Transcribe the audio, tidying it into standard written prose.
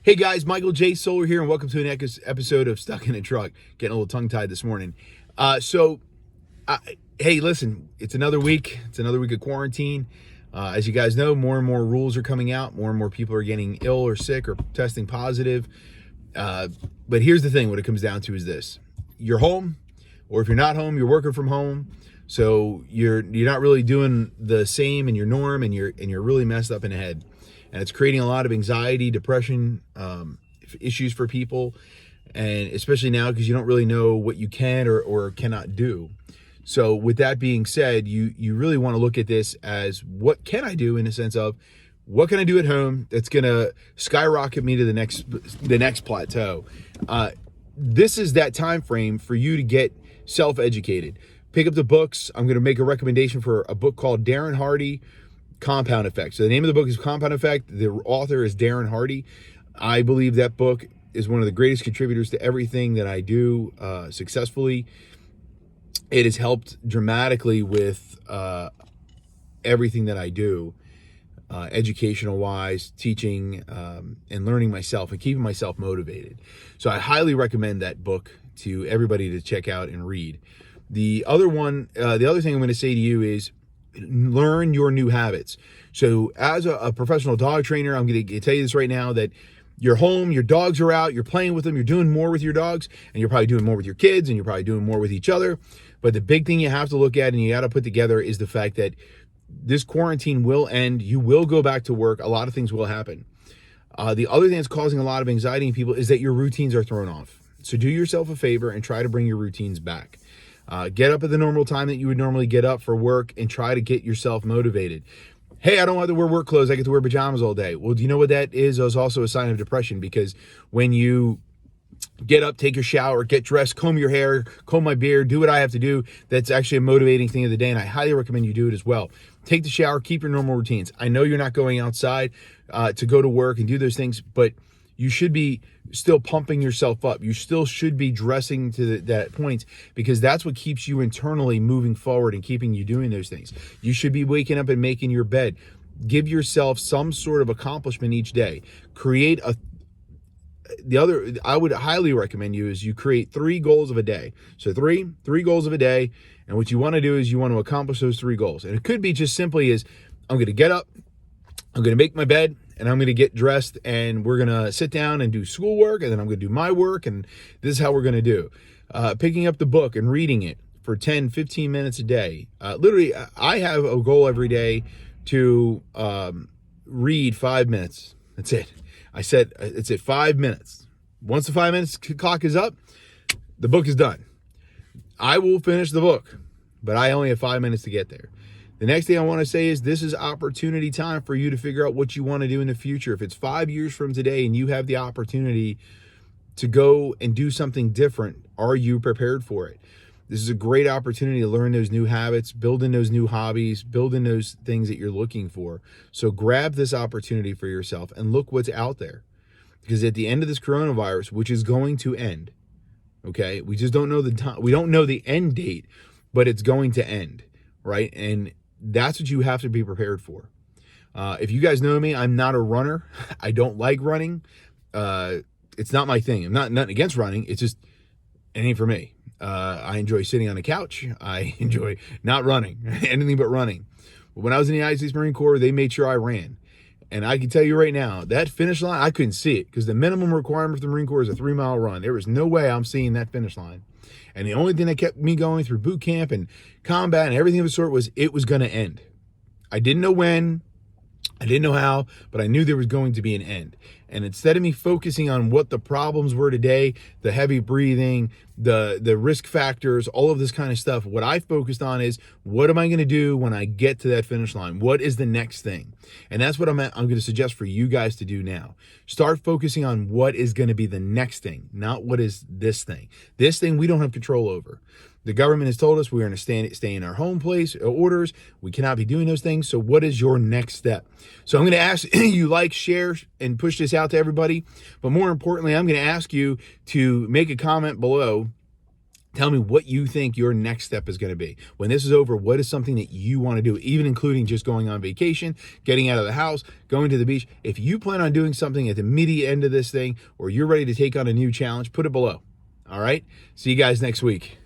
Hey guys, Michael J. Solar here, and welcome to an episode of Stuck in a Truck. Getting a little tongue-tied this morning. Hey, listen, it's another week. It's another week of quarantine. As you guys know, more and more rules are coming out. More and more people are getting ill or sick or testing positive. But here's the thing: what it comes down to is this: you're home, or if you're not home, you're working from home. So you're not really doing the same in your norm, and you're really messed up in the head. And it's creating a lot of anxiety, depression, issues for people, and especially now because you don't really know what you can or cannot do. So with that being said, you really want to look at this as what can I do, in the sense of what can I do at home that's going to skyrocket me to the next plateau. This is that time frame for you to get self-educated. Pick up the books. I'm going to make a recommendation for a book called Darren Hardy, Compound Effect. So the name of the book is Compound Effect. The author is Darren Hardy. I believe that book is one of the greatest contributors to everything that I do successfully. It has helped dramatically with everything that I do, educational wise, teaching, and learning myself and keeping myself motivated. So I highly recommend that book to everybody to check out and read. The other thing I'm going to say to you is learn your new habits. So as a professional dog trainer, I'm going to tell you this right now, that you're home, your dogs are out, you're playing with them, you're doing more with your dogs, and you're probably doing more with your kids, and you're probably doing more with each other. But the big thing you have to look at and you got to put together is the fact that this quarantine will end. You will go back to work. A lot of things will happen. The other thing that's causing a lot of anxiety in people is that your routines are thrown off. So do yourself a favor and try to bring your routines back. Get up at the normal time that you would normally get up for work and try to get yourself motivated. Hey, I don't have to wear work clothes. I get to wear pajamas all day. Well, do you know what that is? It's also a sign of depression, because when you get up, take your shower, get dressed, comb your hair, comb my beard, do what I have to do, that's actually a motivating thing of the day, and I highly recommend you do it as well. Take the shower, keep your normal routines. I know you're not going outside to go to work and do those things, but you should be still pumping yourself up. You still should be dressing to that point, because that's what keeps you internally moving forward and keeping you doing those things. You should be waking up and making your bed. Give yourself some sort of accomplishment each day. I would highly recommend you create 3 goals of a day. So three goals of a day. And what you want to do is you want to accomplish those 3 goals. And it could be just simply as, I'm going to get up, I'm going to make my bed, and I'm going to get dressed, and we're going to sit down and do schoolwork, and then I'm going to do my work, and this is how we're going to do. Picking up the book and reading it for 10, 15 minutes a day. Literally, I have a goal every day to read 5 minutes. That's it. I said it's at 5 minutes. Once the 5 minutes clock is up, the book is done. I will finish the book, but I only have 5 minutes to get there. The next thing I want to say is this is opportunity time for you to figure out what you want to do in the future. If it's 5 years from today and you have the opportunity to go and do something different, are you prepared for it? This is a great opportunity to learn those new habits, build in those new hobbies, build in those things that you're looking for. So grab this opportunity for yourself and look what's out there. Because at the end of this coronavirus, which is going to end, okay, we just don't know the time. We don't know the end date, but it's going to end, right? And that's what you have to be prepared for. If you guys know me, I'm not a runner. I don't like running. It's not my thing. I'm not nothing against running. It's just, it ain't for me. I enjoy sitting on a couch. I enjoy not running, anything but running. But when I was in the United States Marine Corps, they made sure I ran. And I can tell you right now, that finish line, I couldn't see it, because the minimum requirement for the Marine Corps is a 3-mile run. There was no way I'm seeing that finish line. And the only thing that kept me going through boot camp and combat and everything of the sort was it was going to end. I didn't know when, I didn't know how, but I knew there was going to be an end. And instead of me focusing on what the problems were today, the heavy breathing, the risk factors, all of this kind of stuff, what I focused on is, what am I going to do when I get to that finish line? What is the next thing? And that's what I'm going to suggest for you guys to do now. Start focusing on what is going to be the next thing, not what is this thing. This thing we don't have control over. The government has told us we're going to stay in our home place orders. We cannot be doing those things. So what is your next step? So I'm going to ask you like, share, and push this out to everybody. But more importantly, I'm going to ask you to make a comment below Tell me what you think your next step is going to be. When this is over, what is something that you want to do, even including just going on vacation, getting out of the house, going to the beach. If you plan on doing something at the immediate end of this thing, or you're ready to take on a new challenge, put it below. All right? See you guys next week.